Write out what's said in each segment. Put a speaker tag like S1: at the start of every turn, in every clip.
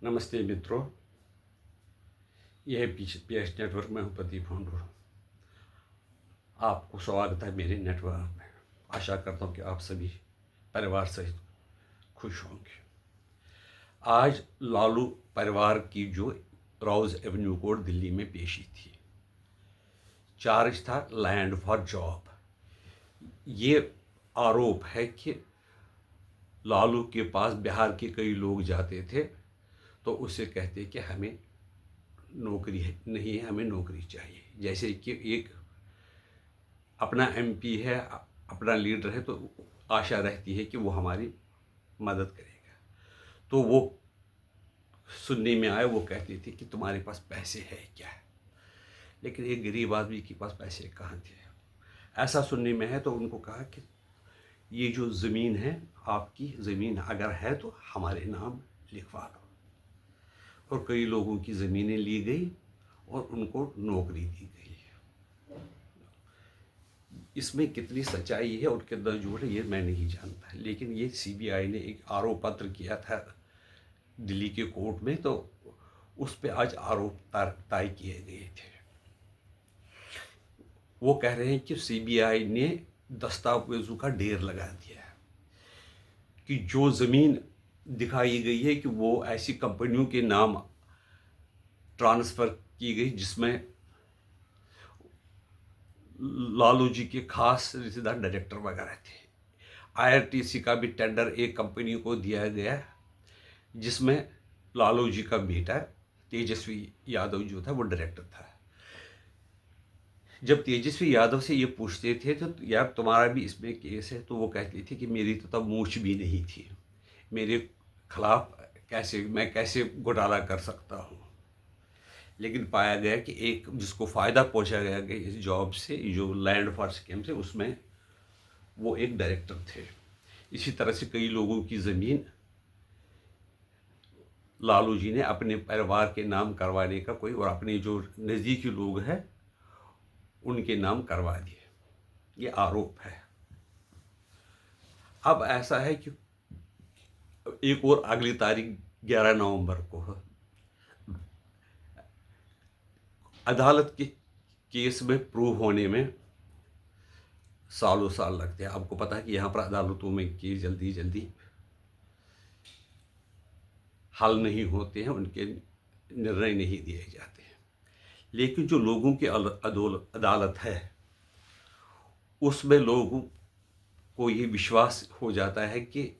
S1: नमस्ते मित्रों, यह पीएच नेटवर्क में हूँ प्रदीप होंडू। आपको स्वागत है मेरे नेटवर्क में। आशा करता हूँ कि आप सभी परिवार सहित खुश होंगे। आज लालू परिवार की जो राउज एवेन्यू कोर्ट दिल्ली में पेशी थी, चार्ज था लैंड फॉर जॉब। ये आरोप है कि लालू के पास बिहार के कई लोग जाते थे तो उससे कहते कि हमें नौकरी नहीं है, हमें नौकरी चाहिए। जैसे कि एक अपना एमपी है, अपना लीडर है, तो आशा रहती है कि वो हमारी मदद करेगा। तो वो सुनने में आए, वो कहती थी कि तुम्हारे पास पैसे है क्या? लेकिन एक गरीब आदमी के पास पैसे कहाँ थे? ऐसा सुनने में है। तो उनको कहा कि ये जो ज़मीन है, आपकी ज़मीन अगर है तो हमारे नाम लिखवा दो। और कई लोगों की ज़मीनें ली गई और उनको नौकरी दी गई। इसमें कितनी सच्चाई है और कितना झूठ है ये मैं नहीं जानता, लेकिन ये सीबीआई ने एक आरोप पत्र किया था दिल्ली के कोर्ट में, तो उस पर आज आरोप तय किए गए थे। वो कह रहे हैं कि सीबीआई ने दस्तावेजों का ढेर लगा दिया है कि जो ज़मीन दिखाई गई है कि वो ऐसी कंपनियों के नाम ट्रांसफ़र की गई जिसमें लालू जी के खास रिश्तेदार डायरेक्टर वगैरह थे। आईआरटीसी का भी टेंडर एक कंपनी को दिया गया जिसमें लालू जी का बेटा तेजस्वी यादव जो था वो डायरेक्टर था। जब तेजस्वी यादव से ये पूछते थे तो यार तुम्हारा भी इसमें केस है, तो वो कहती थी कि मेरी तो तब मूछ भी नहीं थी, मेरे खिलाफ मैं कैसे घोटाला कर सकता हूँ। लेकिन पाया गया कि एक जिसको फ़ायदा पहुँचा गया कि इस जॉब से, जो लैंड फॉर स्कीम से, उसमें वो एक डायरेक्टर थे। इसी तरह से कई लोगों की ज़मीन लालू जी ने अपने परिवार के नाम करवाने का कोई, और अपने जो नज़दीकी लोग हैं उनके नाम करवा दिए। ये आरोप है। अब ऐसा है कि एक और अगली तारीख 11 नवंबर को अदालत के केस में प्रूव होने में सालों साल लगते हैं। आपको पता है कि यहाँ पर अदालतों में केस जल्दी जल्दी हल नहीं होते हैं, उनके निर्णय नहीं दिए जाते हैं। लेकिन जो लोगों की अदालत है उसमें लोगों को ये विश्वास हो जाता है कि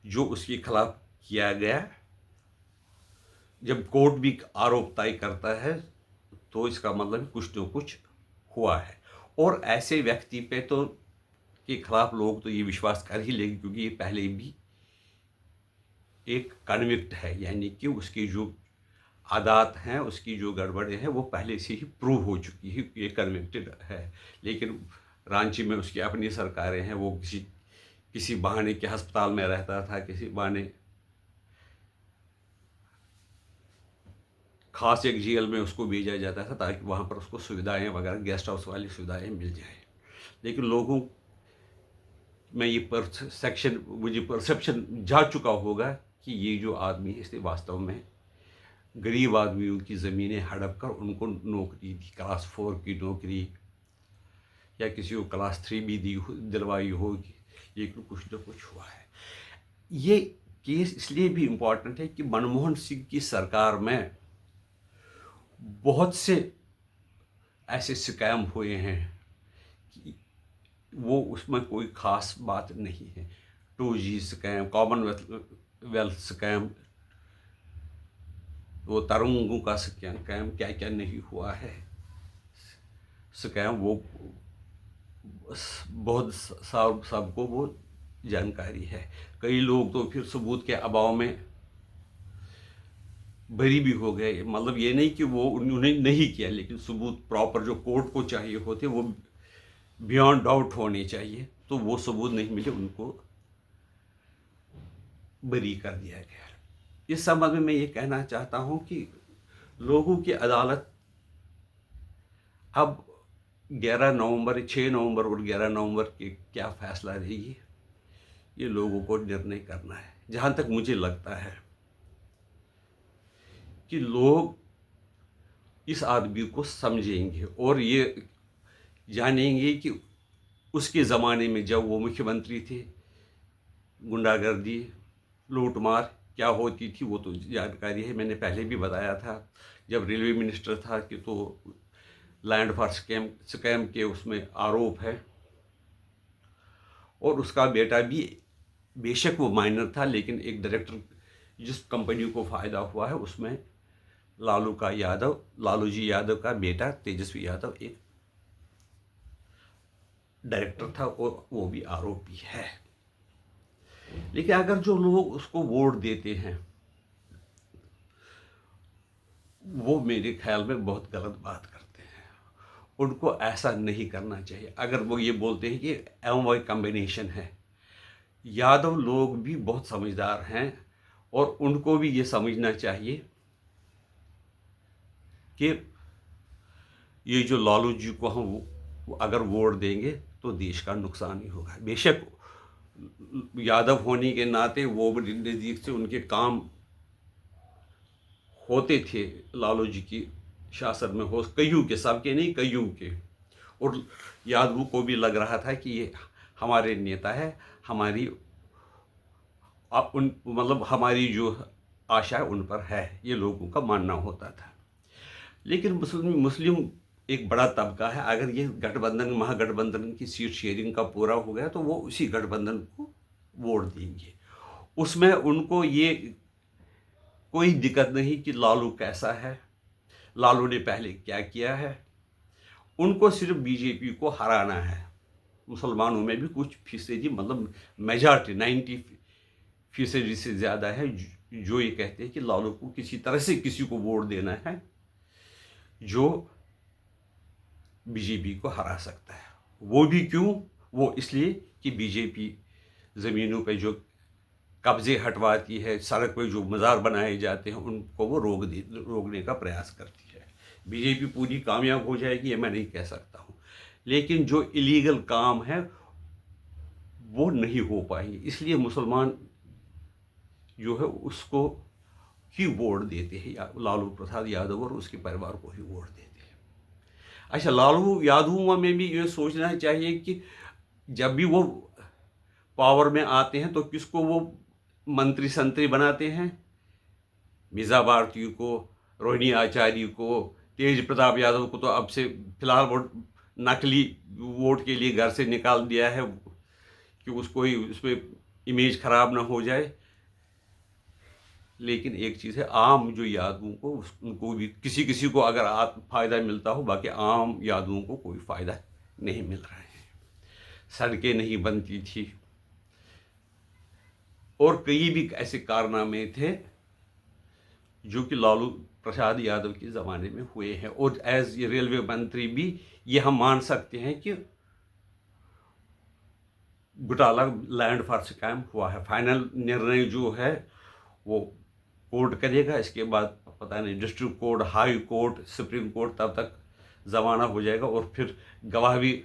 S1: जो उसके खिलाफ किया गया, जब कोर्ट भी आरोप तय करता है तो इसका मतलब कुछ न कुछ हुआ है। और ऐसे व्यक्ति पे तो के खिलाफ लोग तो ये विश्वास कर ही लेंगे, क्योंकि ये पहले भी एक कन्विक्ट है, यानी कि उसकी जो आदात हैं, उसकी जो गड़बड़ें हैं वो पहले से ही प्रूव हो चुकी है, ये कन्विक्टेड है। लेकिन रांची में उसकी अपनी सरकारें हैं, वो किसी बहाने के अस्पताल में रहता था, किसी बहाने खास एक जेल में उसको भेजा जाता था ताकि वहाँ पर उसको सुविधाएं वगैरह, गेस्ट हाउस वाली सुविधाएं मिल जाए। लेकिन लोगों में ये मुझे परसेप्शन जा चुका होगा कि ये जो आदमी है इसने वास्तव में गरीब आदमियों की ज़मीनें हड़प कर उनको नौकरी दी, क्लास 4 की नौकरी, या किसी को क्लास 3 भी दिलवाई होगी, लेकिन कुछ न कुछ हुआ है। ये केस इसलिए भी इम्पॉर्टेंट है कि मनमोहन सिंह की सरकार में बहुत से ऐसे स्कैम हुए हैं कि वो उसमें कोई ख़ास बात नहीं है। 2G स्कैम, कॉमनवेल्थ स्कैम, वो तरंगों का स्कैम, क्या क्या नहीं हुआ है स्कैम, वो बहुत सबको वो जानकारी है। कई लोग तो फिर सबूत के अभाव में बरी भी हो गए। मतलब ये नहीं कि वो उन्होंने नहीं किया, लेकिन सबूत प्रॉपर जो कोर्ट को चाहिए होते वो बियॉन्ड डाउट होने चाहिए, तो वो सबूत नहीं मिले, उनको बरी कर दिया गया। इस संबंध में मैं ये कहना चाहता हूँ कि लोगों की अदालत अब 11 नवंबर, 6 नवंबर और 11 नवंबर के क्या फैसला रहेगी, ये लोगों को निर्णय करना है। जहाँ तक मुझे लगता है कि लोग इस आदमी को समझेंगे और ये जानेंगे कि उसके ज़माने में जब वो मुख्यमंत्री थे गुंडागर्दी लूटमार क्या होती थी वो तो जानकारी है, मैंने पहले भी बताया था। जब रेलवे मिनिस्टर था कि तो लैंड फॉर स्कैम के उसमें आरोप है, और उसका बेटा भी बेशक वो माइनर था लेकिन एक डायरेक्टर जिस कंपनी को फ़ायदा हुआ है उसमें लालू जी यादव का बेटा तेजस्वी यादव एक डायरेक्टर था और वो भी आरोपी है। लेकिन अगर जो लोग उसको वोट देते हैं वो मेरे ख्याल में बहुत गलत बात करते हैं। उनको ऐसा नहीं करना चाहिए। अगर वो ये बोलते हैं कि एमवाई कॉम्बिनेशन है, यादव लोग भी बहुत समझदार हैं और उनको भी ये समझना चाहिए कि ये जो लालू जी को हम अगर वोट देंगे तो देश का नुकसान ही होगा। बेशक यादव होने के नाते वो भी नज़दीक से उनके काम होते थे लालू जी की शासन में, हो कईयों के, सबके नहीं कईयों के, और यादव को भी लग रहा था कि ये हमारे नेता है, हमारी उन मतलब हमारी जो आशा है उन पर है, ये लोगों का मानना होता था। लेकिन मुस्लिम एक बड़ा तबका है, अगर ये गठबंधन महागठबंधन की सीट शेयरिंग का पूरा हो गया तो वो उसी गठबंधन को वोट देंगे। उसमें उनको ये कोई दिक्कत नहीं कि लालू कैसा है, लालू ने पहले क्या किया है। उनको सिर्फ बीजेपी को हराना है। मुसलमानों में भी कुछ फीसदी मतलब मेजॉरिटी 90% से ज़्यादा है जो ये कहते हैं कि लालू को किसी तरह से किसी को वोट देना है जो बीजेपी को हरा सकता है। वो भी क्यों? वो इसलिए कि बीजेपी ज़मीनों पे जो कब्जे हटवाती है, सड़क पे जो मज़ार बनाए जाते हैं उनको वो रोकने का प्रयास करती है। बीजेपी पूरी कामयाब हो जाएगी ये मैं नहीं कह सकता हूँ, लेकिन जो इलीगल काम है वो नहीं हो पाएंगे। इसलिए मुसलमान जो है उसको ही वोट देते हैं, लालू प्रसाद यादव और उसके परिवार को ही वोट देते हैं। अच्छा, लालू यादवों में भी ये सोचना चाहिए कि जब भी वो पावर में आते हैं तो किसको वो मंत्री संतरी बनाते हैं? मीज़ा भारती को, रोहिणी आचार्य को, तेज प्रताप यादव को तो अब से फिलहाल वो नकली वोट के लिए घर से निकाल दिया है कि उसको ही उसमें इमेज खराब ना हो जाए। लेकिन एक चीज़ है, आम जो यादवों को उनको भी किसी किसी को अगर फ़ायदा मिलता हो, बाकी आम यादवों को कोई फ़ायदा नहीं मिल रहा है। सड़कें नहीं बनती थी और कई भी ऐसे कारनामे थे जो कि लालू प्रसाद यादव के ज़माने में हुए हैं। और एज ये रेलवे मंत्री भी ये हम मान सकते हैं कि घोटाला लैंड फॉर स्कैम हुआ है। फाइनल निर्णय जो है वो कोर्ट करेगा, इसके बाद पता नहीं district court, high court, supreme court, तब तक ज़माना हो जाएगा और फिर गवाह भी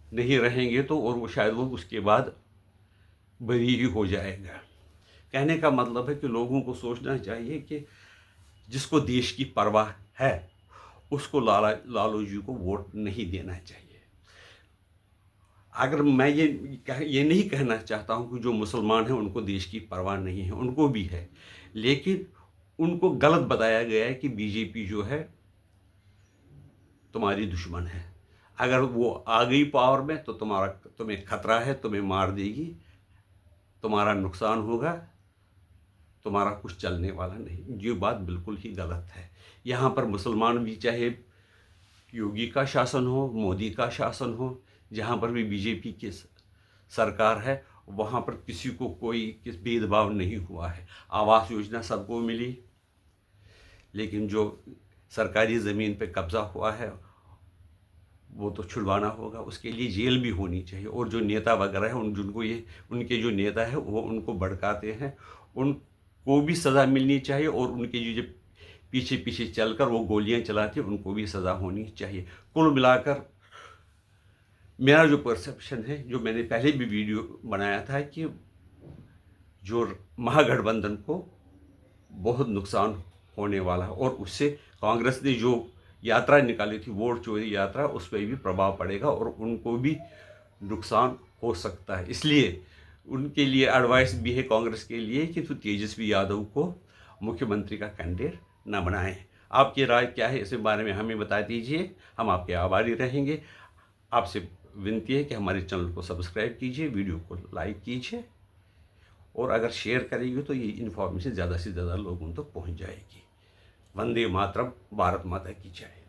S1: नहीं रहेंगे तो और वो शायद वो उसके बाद बरी ही हो जाएगा। कहने का मतलब है कि लोगों को सोचना चाहिए कि जिसको देश की परवाह है उसको लालू जी को वोट नहीं देना चाहिए। अगर मैं ये नहीं कहना चाहता हूँ कि जो मुसलमान हैं उनको देश की परवाह नहीं है, उनको भी है, लेकिन उनको गलत बताया गया है कि बीजेपी जो है तुम्हारी दुश्मन है। अगर वो आ गई पावर में तो तुम्हें खतरा है, तुम्हें मार देगी, तुम्हारा नुकसान होगा, तुम्हारा कुछ चलने वाला नहीं। ये बात बिल्कुल ही गलत है। यहाँ पर मुसलमान भी, चाहे योगी का शासन हो, मोदी का शासन हो, जहाँ पर भी बीजेपी की सरकार है वहाँ पर किसी को कोई भेदभाव नहीं हुआ है। आवास योजना सबको मिली, लेकिन जो सरकारी ज़मीन पे कब्ज़ा हुआ है वो तो छुड़वाना होगा, उसके लिए जेल भी होनी चाहिए। और जो नेता वगैरह हैं जिनको ये उनके जो नेता है वो उनको भड़काते हैं उनको भी सज़ा मिलनी चाहिए, और उनके जो पीछे पीछे चलकर वो गोलियां चलाते हैं उनको भी सज़ा होनी चाहिए। कुल मिलाकर मेरा जो परसेप्शन है, जो मैंने पहले भी वीडियो बनाया था, कि जो महागठबंधन को बहुत नुकसान होने वाला है और उससे कांग्रेस ने जो यात्रा निकाली थी, वोट चोरी यात्रा, उस पर भी प्रभाव पड़ेगा और उनको भी नुकसान हो सकता है। इसलिए उनके लिए एडवाइस भी है कांग्रेस के लिए कि तो तेजस्वी यादव को मुख्यमंत्री का कैंडिडेट न बनाएं। आपकी राय क्या है इस बारे में हमें बता दीजिए, हम आपके आभारी रहेंगे। आपसे विनती है कि हमारे चैनल को सब्सक्राइब कीजिए, वीडियो को लाइक कीजिए और अगर शेयर करेंगे तो ये इन्फॉर्मेशन ज़्यादा से ज़्यादा लोगों तक पहुंच जाएगी। वंदे मातरम, भारत माता की जय।